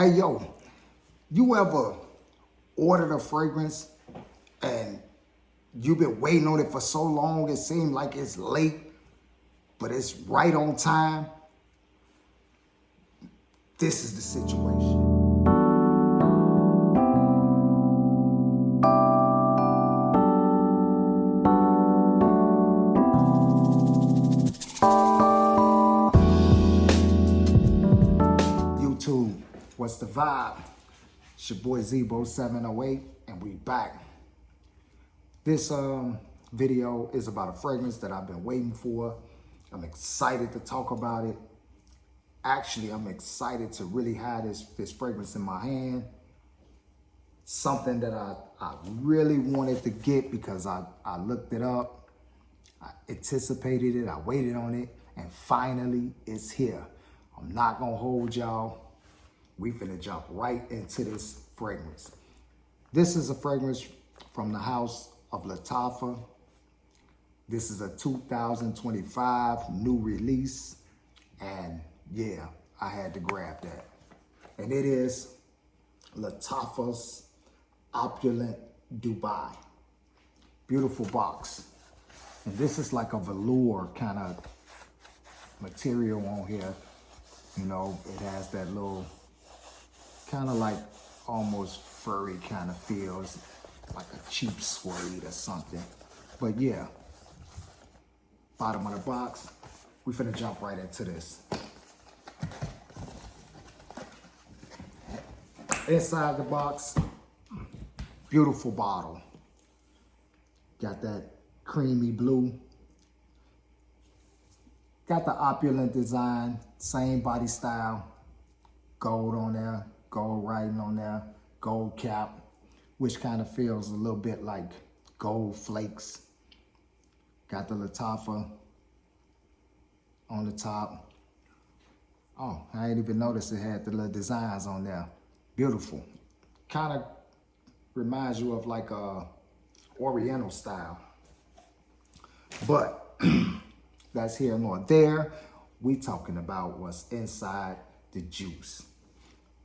Hey, yo, you ever ordered a fragrance and you've been waiting on it for so long, it seemed like it's late, but it's right on time? This is the situation. YouTube, what's the vibe? It's your boy Zebo708, and we back. This video is about a fragrance that I've been waiting for. I'm excited to talk about it. Actually, I'm excited to really have this fragrance in my hand. Something that I really wanted to get because I looked it up, I anticipated it, I waited on it, and finally it's here. I'm not gonna hold y'all. We finna jump right into this fragrance. This is a fragrance from the house of Lattafa. This is a 2025 new release, and yeah, I had to grab that. And it is Lattafa's Opulent Dubai. Beautiful box. And this is like a velour kind of material on here. You know, it has that little kind of like almost furry kind of feels, like a cheap suede or something. But yeah, bottom of the box, we finna jump right into this. Inside the box, beautiful bottle. Got that creamy blue. Got the opulent design, same body style. Gold on there, gold writing on there, gold cap, which kind of feels a little bit like gold flakes. Got the Lattafa on the top. Oh, I didn't even notice it had the little designs on there. Beautiful. Kind of reminds you of like a Oriental style. But that's here nor there. We talking about what's inside the juice.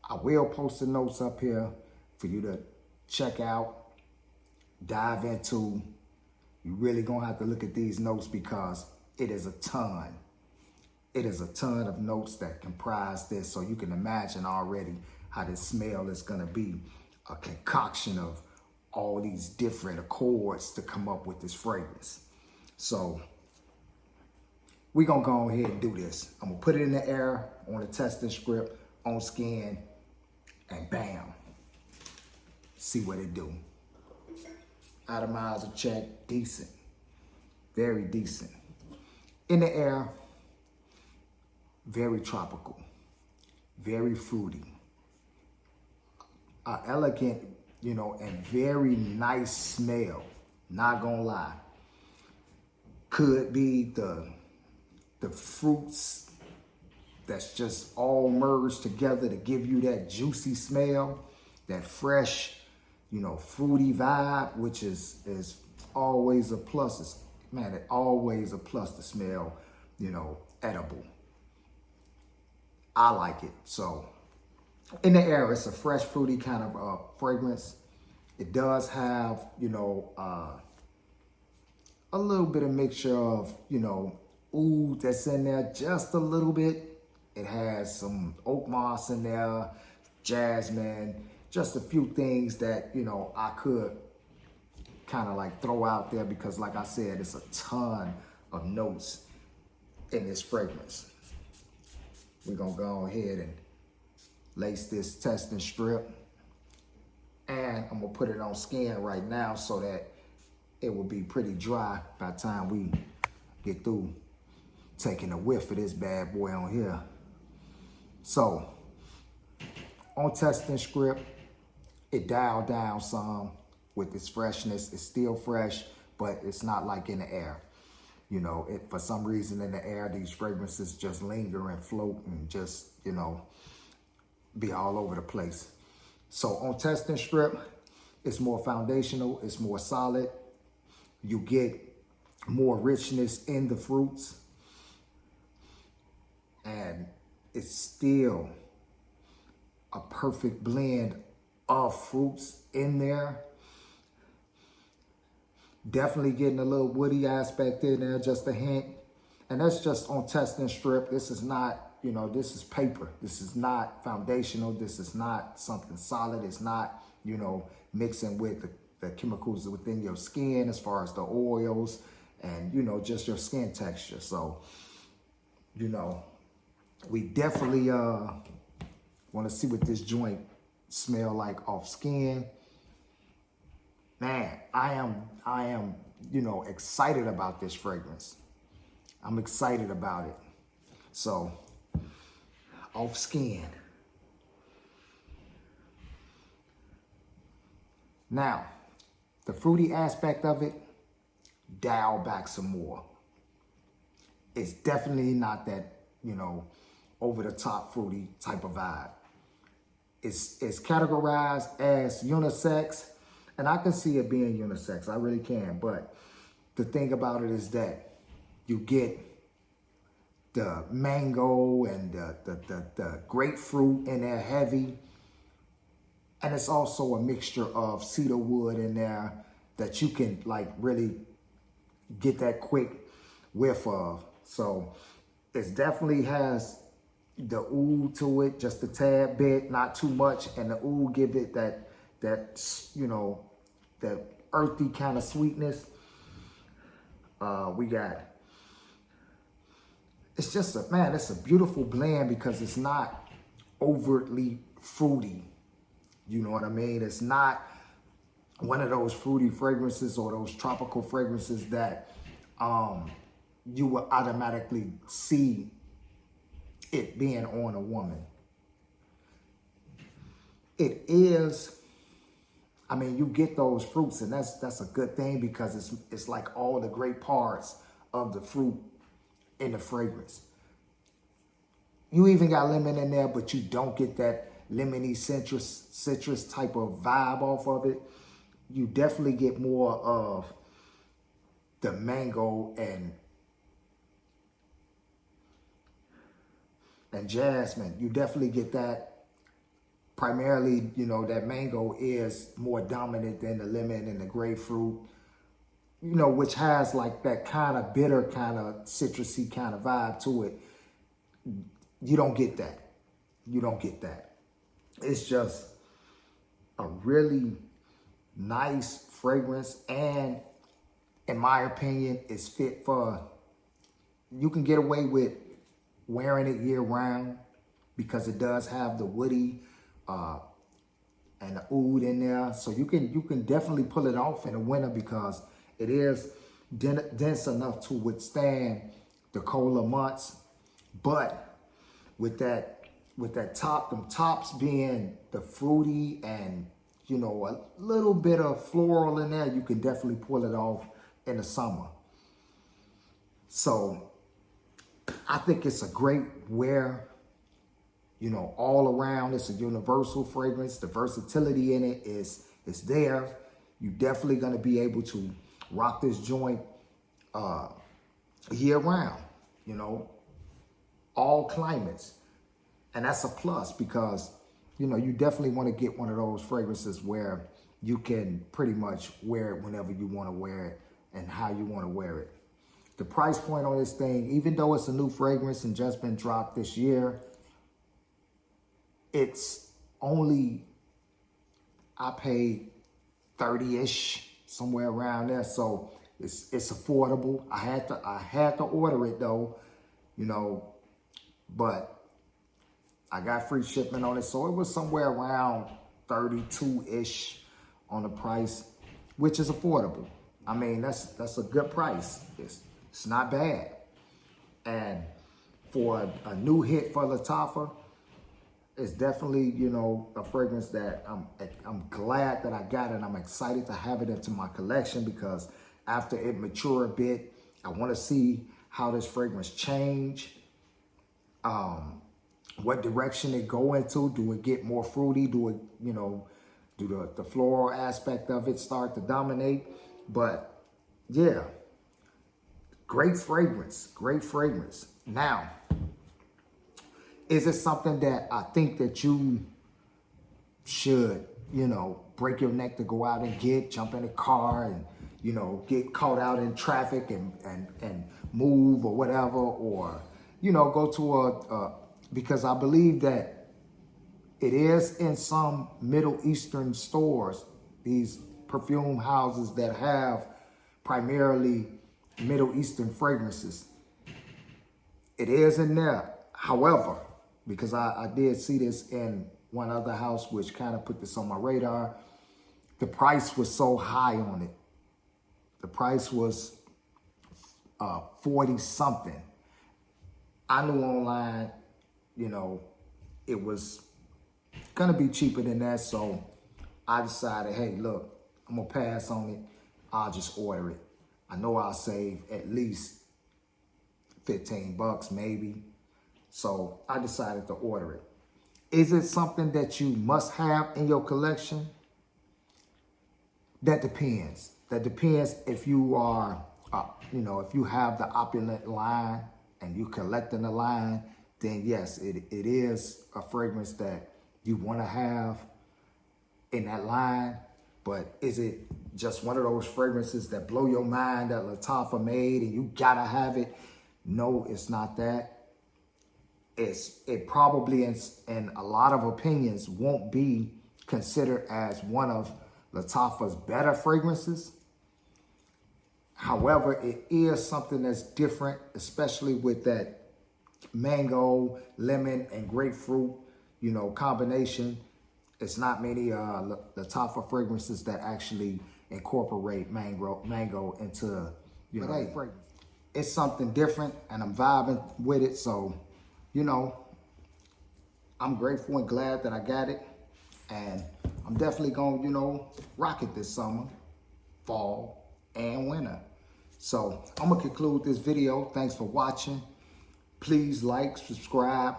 I will post the notes up here for you to check out, dive into. You really gonna have to look at these notes because it is a ton. It is a ton of notes that comprise this, so you can imagine already how this smell is gonna be a concoction of all these different accords to come up with this fragrance. So we're gonna go ahead and do this. I'm gonna put it in the air on the testing strip, on skin, and bam, see what it do. Atomizer check, decent, very decent. In the air, very tropical, very fruity, elegant, you know, and very nice smell, not gonna lie. Could be the fruits that's just all merged together to give you that juicy smell, that fresh, you know, fruity vibe, which is always a plus. It's always a plus to smell, you know, edible. I like it. So in the air, it's a fresh, fruity kind of fragrance. It does have, you know, a little bit of mixture of, you know, oud that's in there just a little bit. It has some oak moss in there, jasmine, just a few things that, you know, I could kind of like throw out there because like I said, it's a ton of notes in this fragrance. We're gonna go ahead and lace this testing strip, and I'm gonna put it on skin right now so that it will be pretty dry by the time we get through taking a whiff of this bad boy on here. So on testing strip, it dialed down some with its freshness. It's still fresh, but it's not like in the air. You know, for some reason in the air, these fragrances just linger and float and just, you know, be all over the place. So on testing strip, it's more foundational, it's more solid. You get more richness in the fruits, and it's still a perfect blend of fruits in there. Definitely getting a little woody aspect in there, just a hint. And that's just on test and strip. This is not, you know, this is paper. This is not foundational. This is not something solid. It's not, you know, mixing with the chemicals within your skin as far as the oils and, you know, just your skin texture. So, you know, we definitely want to see what this joint smell like off skin. Man, I am, you know, excited about this fragrance. I'm excited about it. So, off skin. Now, the fruity aspect of it, dial back some more. It's definitely not that, you know, over the top fruity type of vibe. It's categorized as unisex, and I can see it being unisex. I really can. But the thing about it is that you get the mango and the grapefruit in there heavy. And it's also a mixture of cedar wood in there that you can like really get that quick whiff of. So it definitely has the oud to it, just a tad bit, not too much. And the oud give it that you know, that earthy kind of sweetness. We got, it's just a, man, it's a beautiful blend because it's not overtly fruity. You know what I mean? It's not one of those fruity fragrances or those tropical fragrances that you will automatically see it being on a woman. It is, I mean, you get those fruits, and that's a good thing because it's like all the great parts of the fruit in the fragrance. You even got lemon in there, but you don't get that lemony citrus type of vibe off of it. You definitely get more of the mango and jasmine. You definitely get that. Primarily, you know, that mango is more dominant than the lemon and the grapefruit, you know, which has like that kind of bitter, kind of citrusy kind of vibe to it. You don't get that. You don't get that. It's just a really nice fragrance, and in my opinion, it's fit for, you can get away with wearing it year round because it does have the woody and the oud in there. So you can definitely pull it off in the winter because it is dense enough to withstand the colder months. But with that top, them tops being the fruity and, you know, a little bit of floral in there, you can definitely pull it off in the summer. So I think it's a great wear, you know, all around. It's a universal fragrance. The versatility in it is there. You're definitely going to be able to rock this joint year round, you know, all climates. And that's a plus because, you know, you definitely want to get one of those fragrances where you can pretty much wear it whenever you want to wear it and how you want to wear it. The price point on this thing, even though it's a new fragrance and just been dropped this year, it's only, I paid 30-ish, somewhere around there. So it's affordable. I had to order it though, you know, but I got free shipment on it. So it was somewhere around 32-ish on the price, which is affordable. I mean, that's a good price. It's not bad. And for a new hit for Lattafa, it's definitely, you know, a fragrance that I'm glad that I got it. I'm excited to have it into my collection because after it mature a bit, I want to see how this fragrance change. What direction it go into. Do it get more fruity? Do it, you know, do the floral aspect of it start to dominate? But yeah, great fragrance, great fragrance. Now, is it something that I think that you should, you know, break your neck to go out and get, jump in a car and, you know, get caught out in traffic and move or whatever, or, you know, go to because I believe that it is in some Middle Eastern stores, these perfume houses that have primarily Middle Eastern fragrances. It is in there. However, because I did see this in one other house, which kind of put this on my radar, the price was so high on it. The price was 40 something. I knew online, you know, it was gonna be cheaper than that. So I decided, hey, look, I'm gonna pass on it. I'll just order it. I know I'll save at least 15 bucks maybe. So I decided to order it. Is it something that you must have in your collection? That depends. That depends if you are, you know, if you have the opulent line and you collecting the line, then yes, it is a fragrance that you want to have in that line. But is it just one of those fragrances that blow your mind that Lattafa made and you gotta have it? No, it's not that. It probably, in a lot of opinions, won't be considered as one of Lattafa's better fragrances. However, it is something that's different, especially with that mango, lemon, and grapefruit, you know, combination. It's not many Lattafa fragrances that actually incorporate mango into, you know, hey, fragrance. It's something different, and I'm vibing with it. So, you know, I'm grateful and glad that I got it, and I'm definitely gonna, you know, rock it this summer, fall, and winter. So I'm gonna conclude this video. Thanks for watching. Please like, subscribe.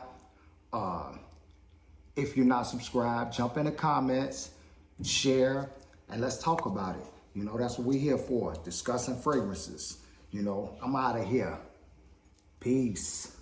If you're not subscribed, jump in the comments, share, and let's talk about it. You know, that's what we're here for, discussing fragrances. You know, I'm out of here. Peace.